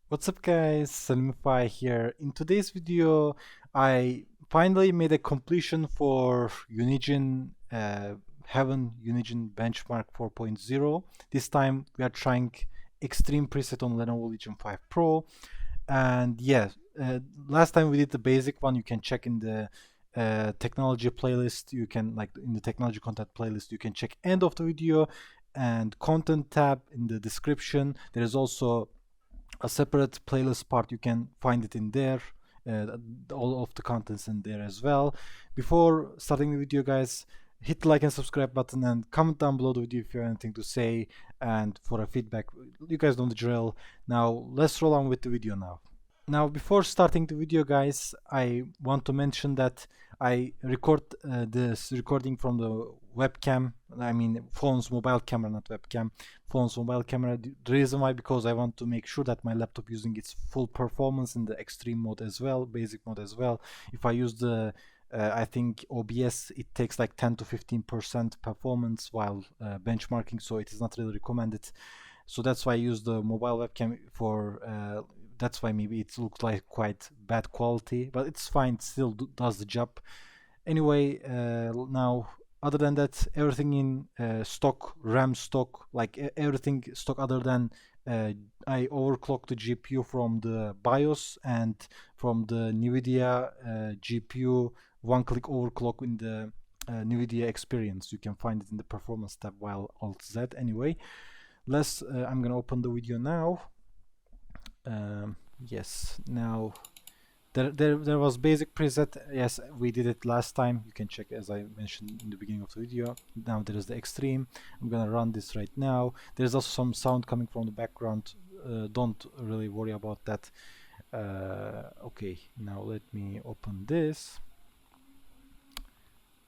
What's up guys, Salimify here. In today's video, I finally made a completion for Unigine Heaven Unigine Benchmark 4.0. This time we are trying extreme preset on Lenovo Legion 5 Pro. And yeah, last time we did the basic one. You can check in the technology playlist. You can, like, in the technology content playlist, you can check end of the video and content tab in the description. There is also a separate playlist part. You can find it in there. All of the contents in there as well. Before starting the video, guys, hit the like and subscribe button and comment down below the video if you have anything to say and for a feedback. You guys know the drill. Now let's roll on with the video now. Now, before starting the video, guys, I want to mention that I record this recording from the webcam. I mean, phone's mobile camera, not webcam. Phone's mobile camera. The reason why, because I want to make sure that my laptop using its full performance in the extreme mode as well, basic mode as well. If I use the I think OBS, it takes like 10 to 15% performance while benchmarking, so it is not really recommended. So that's why I use the mobile webcam for that's why maybe it looks like quite bad quality, but it's fine, it still does the job. Anyway, now other than that, everything in stock, RAM stock, like everything stock other than I overclocked the GPU from the BIOS and from the NVIDIA GPU one-click overclock in the NVIDIA experience. You can find it in the performance tab while Alt-Z. Anyway, I'm gonna open the video now. Yes, now there was basic preset. Yes, we did it last time. You can check, as I mentioned in the beginning of the video. Now there is the extreme. I'm gonna run this right now. There's also some sound coming from the background. Don't really worry about that. Okay, now let me open this.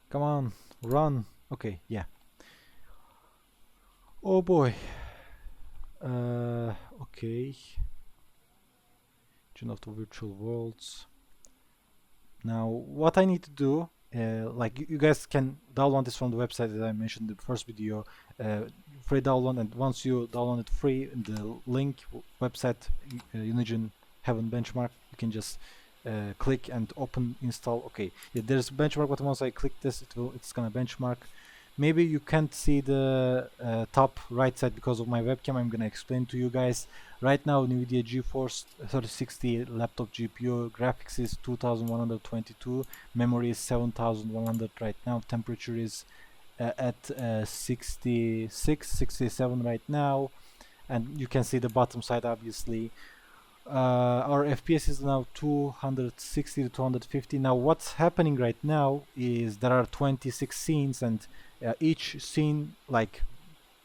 Come on, run. Okay, yeah. Oh boy. Okay. Of the virtual worlds. Now what I need to do, like you guys can download this from the website that I mentioned in the first video, free download, and once you download it free in the link website Unigine Heaven Benchmark, you can just click and open install. Okay, yeah, there's a benchmark button. Once I click this, it's gonna benchmark. Maybe you can't see the top right side because of my webcam. I'm gonna explain to you guys. Right now, NVIDIA GeForce 3060 laptop GPU, graphics is 2122, memory is 7100 right now, temperature is at 66, 67 right now, and you can see the bottom side obviously. Our FPS is now 260 to 250. Now what's happening right now is there are 26 scenes, and each scene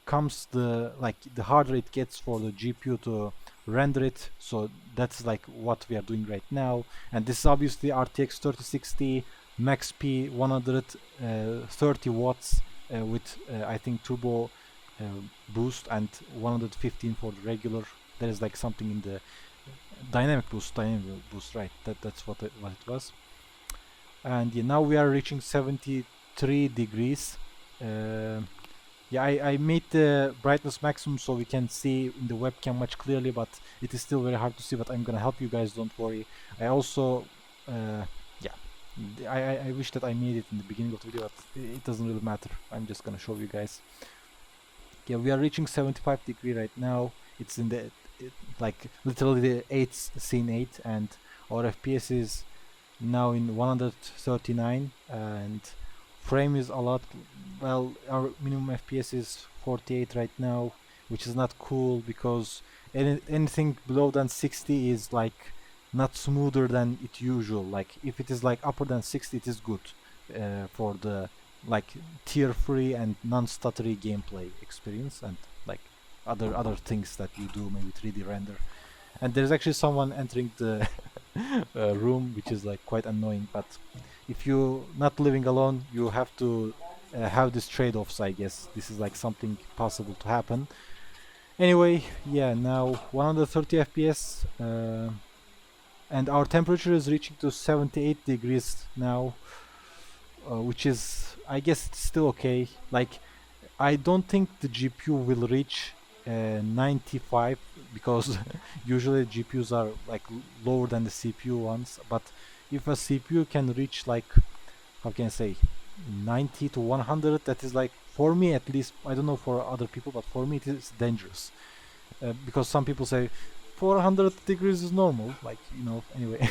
comes the harder it gets for the GPU to render it. So that's like what we are doing right now, and this is obviously RTX 3060 max P 130 watts with I think turbo boost, and 115 for the regular. There is like something in the dynamic boost, right? That's what it was. And yeah, now we are reaching 73 degrees. Yeah, I made the brightness maximum so we can see in the webcam much clearly, but it is still very hard to see. But I'm gonna help you guys, don't worry. I also yeah, I wish that I made it in the beginning of the video, but it doesn't really matter. I'm just gonna show you guys. Yeah, we are reaching 75 degree right now. It's in the like literally the 8th scene 8, and our FPS is now in 139, and frame is a lot. Well, our minimum FPS is 48 right now, which is not cool because anything below than 60 is like not smoother than it usual. Like if it is like upper than 60, it is good for the like tier free and non-stuttery gameplay experience, and like other things that you do, maybe 3D render. And there's actually someone entering the room, which is like quite annoying, but if you're not living alone, you have to have these trade-offs. I guess this is like something possible to happen. Anyway, yeah, now 130 FPS, and our temperature is reaching to 78 degrees now, which is, I guess it's still okay. Like, I don't think the GPU will reach 95 because usually GPUs are like lower than the CPU ones. But if a CPU can reach like, how can I say, 90 to 100, that is like, for me at least, I don't know for other people, but for me it is dangerous. Because some people say 400 degrees is normal, like, you know, anyway.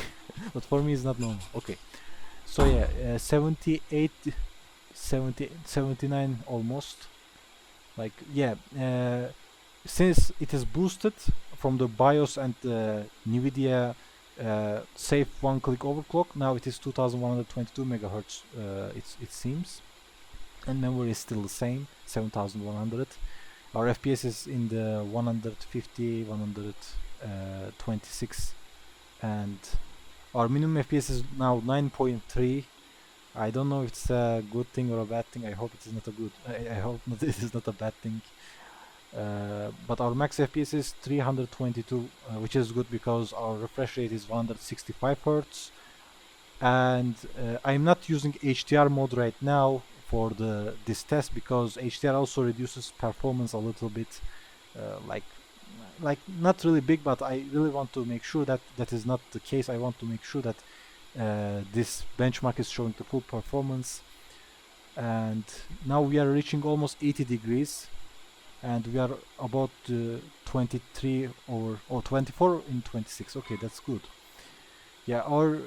But for me it's not normal. Okay, so yeah, 78, 70, 79 almost. Like, yeah, since it is boosted from the BIOS and the NVIDIA safe one-click overclock, now it is 2122 megahertz, it seems, and memory is still the same, 7100. Our FPS is in the 150, 126, and our minimum FPS is now 9.3. I don't know if it's a good thing or a bad thing. I hope it is not a good. I hope not, it is not a bad thing. But our max FPS is 322, which is good because our refresh rate is 165 Hz. And I'm not using HDR mode right now for this test because HDR also reduces performance a little bit, like not really big, but I really want to make sure that that is not the case. I want to make sure that this benchmark is showing the full performance. And now we are reaching almost 80 degrees, and we are about 23 or 24 in 26. Okay, that's good. Yeah, our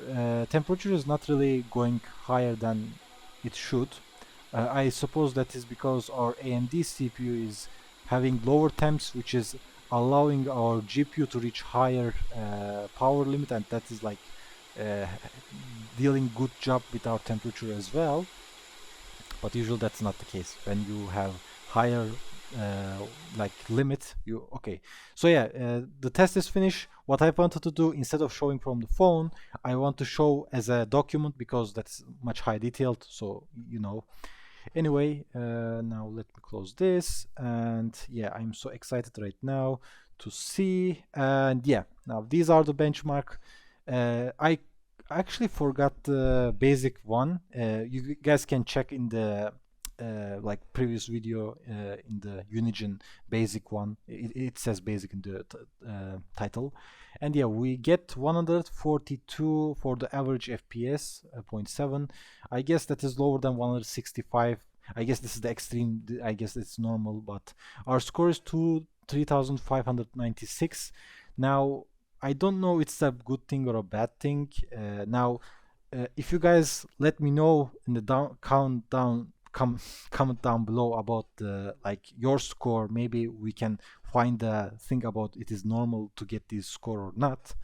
temperature is not really going higher than it should. I suppose that is because our AMD CPU is having lower temps, which is allowing our GPU to reach higher power limit, and that is like dealing good job with our temperature as well. But usually that's not the case. When you have higher like limit, you okay. So yeah, the test is finished. What I wanted to do, instead of showing from the phone, I want to show as a document because that's much high detailed, so you know. Anyway, now let me close this, and yeah, I'm so excited right now to see. And yeah, now these are the benchmark. I actually forgot the basic one. You guys can check in the like previous video in the Unigine basic one. It says basic in the title. And yeah, we get 142 for the average FPS, 0.7. I guess that is lower than 165. I guess this is the extreme. I guess it's normal, but our score is 3596. Now I don't know it's a good thing or a bad thing. Now if you guys let me know in the comment down below about like your score, maybe we can find a thing about it is normal to get this score or not.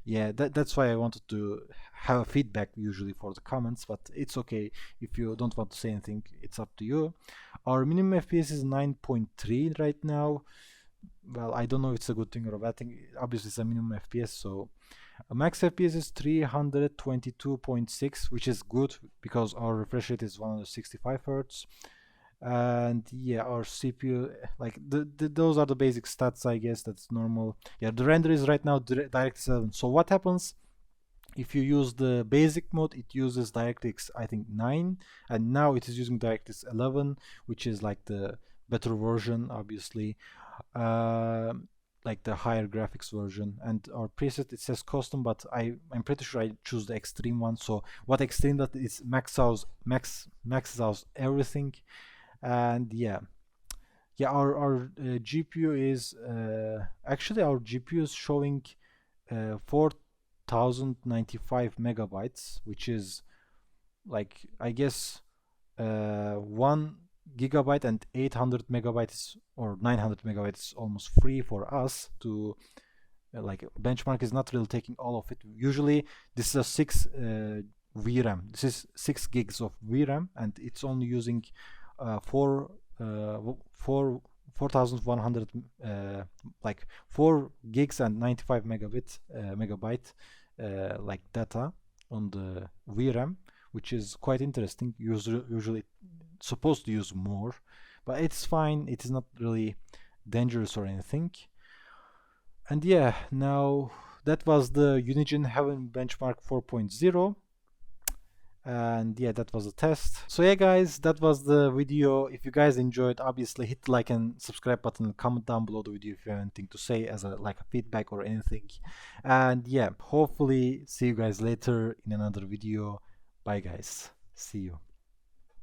Yeah, that's why I wanted to have a feedback usually for the comments, but it's okay if you don't want to say anything, it's up to you. Our minimum FPS is 9.3 right now. Well, I don't know if it's a good thing or a bad thing. Obviously it's a minimum FPS, so max FPS is 322.6, which is good because our refresh rate is 165 Hz. And yeah, our CPU, like those are the basic stats, I guess. That's normal. Yeah, the render is right now DirectX 7. So what happens if you use the basic mode? It uses DirectX, I think, 9, and now it is using DirectX 11, which is like the better version, obviously. Like the higher graphics version. And our preset, it says custom, but I'm pretty sure I choose the extreme one. So what extreme that is maxes out everything. And yeah, our GPU is actually our GPU is showing 4095 megabytes, which is like, I guess 1 gigabyte and 800 megabytes or 900 megabytes almost free for us to like benchmark is not really taking all of it. Usually this is a 6 VRAM. This is 6 gigs of VRAM, and it's only using 4100 like 4 gigs and 95 megabyte like data on the VRAM, which is quite interesting. Usually supposed to use more, but it's fine. It is not really dangerous or anything. And yeah, now that was the Unigine Heaven benchmark 4.0. And yeah, that was a test. So yeah guys, that was the video. If you guys enjoyed, obviously hit the like and subscribe button and comment down below the video if you have anything to say as a feedback or anything. And yeah, hopefully see you guys later in another video. Bye guys, see you.